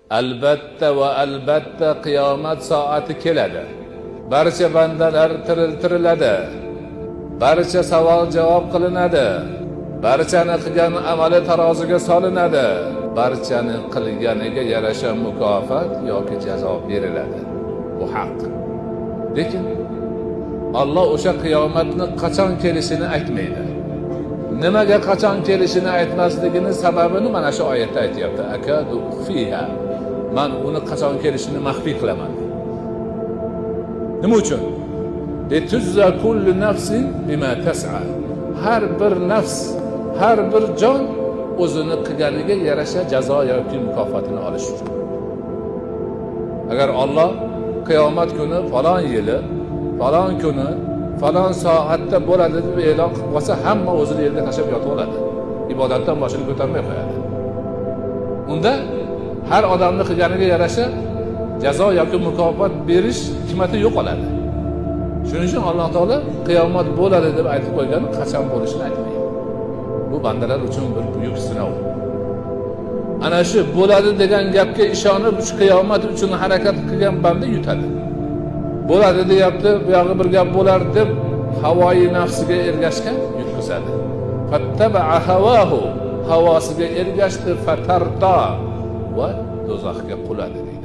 albatta va albatta qiyomat soati keladi. Barcha bandalar tiriladi. Barcha savol javob qilinadi. Barchani qilgan amali taroziga solinadi. Barchani qilganiga yarasha mukofot yoki jazo beriladi. Bu haq. Lekin Alloh o'sha qiyomatni qachon kelishini aytmaydi. Nimaga qachon kelishini aytmasligini sababini mana shu oyatda aytayapti. Akadu fiha. Men uni qachon kelishini maxfiy qilaman. Nima uchun? Lituzza kullu nafsin bima tas'a. Har bir nafs, har bir jon o'zini qilganiga yarasha jazo yoki mukofotini olish uchun. Agar Alloh qiyomat kuni falon yili, falon kuni, falon soatda bo'ladi deb e'lon qilib qo'ysa, hamma o'zini yerga tashlab yotib oladi. Ibodatdan boshini ko'tarmay qo'yadi. Unda har odamni qilganiga yarasha jazo yoki mukofot berish hikmati yo'qoladi. Shuning uchun Alloh taolo qiyomat bo'ladi deb aytib qo'ygani qachon bo'lishini aytmaydi. Bu bandalar uchun bir buyuk sinov. Ana shu bo'ladi degan gapga ishonib, shu qiyomat uchun harakat qilgan banda yutadi. Bo'ladi deyapti, bu yog'i bir gap bo'lar deb havoyi nafsiga ergashgan yutqizadi. Fattaba'a havahu, havosiga ergashdi, fatarda va do'zaxga quladi deydi.